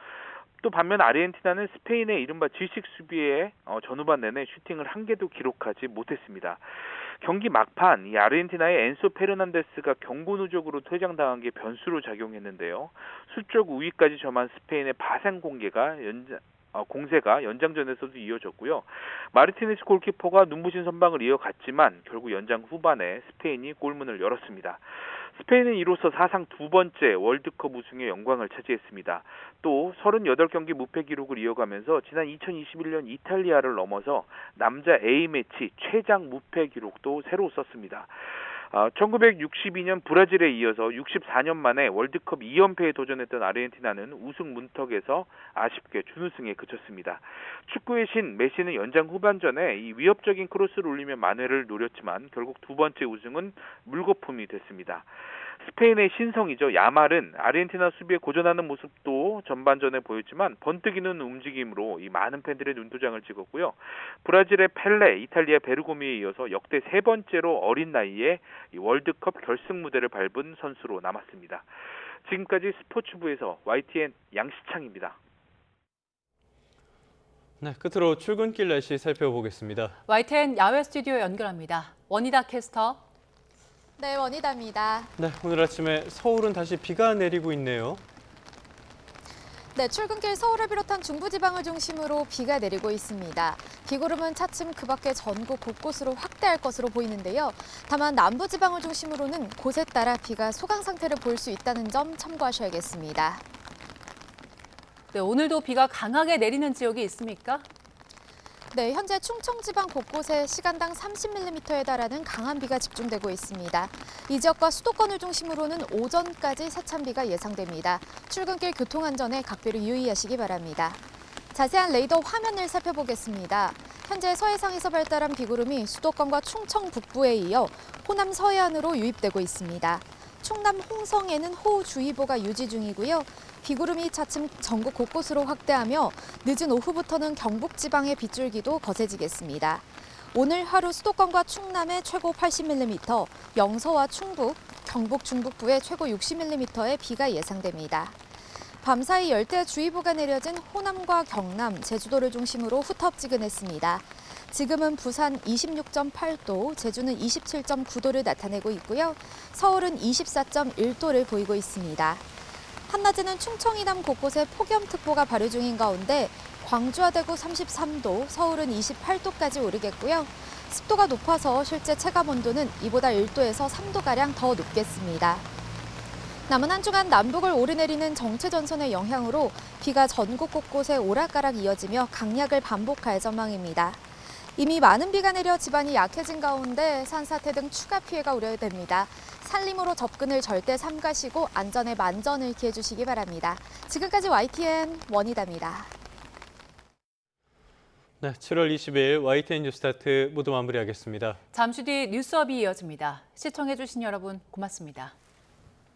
또 반면 아르헨티나는 스페인의 이른바 질식 수비에 전후반 내내 슈팅을 한 개도 기록하지 못했습니다. 경기 막판 이 아르헨티나의 엔소 페르난데스가 경고 누적으로 퇴장당한 게 변수로 작용했는데요. 수적 우위까지 점한 스페인의 파생 공세가 연장전에서도 이어졌고요. 마르티네스 골키퍼가 눈부신 선방을 이어갔지만 결국 연장 후반에 스페인이 골문을 열었습니다. 스페인은 이로써 사상 두 번째 월드컵 우승의 영광을 차지했습니다. 또 38경기 무패 기록을 이어가면서 지난 2021년 이탈리아를 넘어서 남자 A매치 최장 무패 기록도 새로 썼습니다. 1962년 브라질에 이어서 64년 만에 월드컵 2연패에 도전했던 아르헨티나는 우승 문턱에서 아쉽게 준우승에 그쳤습니다. 축구의 신 메시는 연장 후반전에 이 위협적인 크로스를 올리며 만회를 노렸지만 결국 두 번째 우승은 물거품이 됐습니다. 스페인의 신성이죠. 야말은 아르헨티나 수비에 고전하는 모습도 전반전에 보였지만 번뜩이는 움직임으로 이 많은 팬들의 눈도장을 찍었고요. 브라질의 펠레, 이탈리아 베르고미에 이어서 역대 세 번째로 어린 나이에 이 월드컵 결승 무대를 밟은 선수로 남았습니다. 지금까지 스포츠부에서 YTN 양시창입니다. 네, 끝으로 출근길 날씨 살펴보겠습니다. YTN 야외 스튜디오 연결합니다. 원희다 캐스터. 네, 원희다입니다. 네, 오늘 아침에 서울은 다시 비가 내리고 있네요. 네, 출근길 서울을 비롯한 중부지방을 중심으로 비가 내리고 있습니다. 비구름은 차츰 그 밖에 전국 곳곳으로 확대할 것으로 보이는데요. 다만 남부지방을 중심으로는 곳에 따라 비가 소강 상태를 보일 수 있다는 점 참고하셔야겠습니다. 네, 오늘도 비가 강하게 내리는 지역이 있습니까? 네, 현재 충청지방 곳곳에 시간당 30mm에 달하는 강한 비가 집중되고 있습니다. 이 지역과 수도권을 중심으로는 오전까지 세찬비가 예상됩니다. 출근길 교통안전에 각별히 유의하시기 바랍니다. 자세한 레이더 화면을 살펴보겠습니다. 현재 서해상에서 발달한 비구름이 수도권과 충청 북부에 이어 호남 서해안으로 유입되고 있습니다. 충남 홍성에는 호우주의보가 유지 중이고요. 비구름이 차츰 전국 곳곳으로 확대하며 늦은 오후부터는 경북 지방의 빗줄기도 거세지겠습니다. 오늘 하루 수도권과 충남에 최고 80mm, 영서와 충북, 경북 중북부에 최고 60mm의 비가 예상됩니다. 밤사이 열대주의보가 내려진 호남과 경남, 제주도를 중심으로 후텁지근했습니다. 지금은 부산 26.8도, 제주는 27.9도를 나타내고 있고요. 서울은 24.1도를 보이고 있습니다. 한낮에는 충청 이남 곳곳에 폭염특보가 발효 중인 가운데 광주와 대구 33도, 서울은 28도까지 오르겠고요. 습도가 높아서 실제 체감온도는 이보다 1도에서 3도가량 더 높겠습니다. 남은 한 주간 남북을 오르내리는 정체전선의 영향으로 비가 전국 곳곳에 오락가락 이어지며 강약을 반복할 전망입니다. 이미 많은 비가 내려 지반이 약해진 가운데 산사태 등 추가 피해가 우려됩니다. 산림으로 접근을 절대 삼가시고 안전에 만전을 기해 주시기 바랍니다. 지금까지 YTN 원희다입니다. 네, 7월 20일 YTN 뉴스타트 모두 마무리하겠습니다. 잠시 뒤 뉴스업이 이어집니다. 시청해주신 여러분 고맙습니다.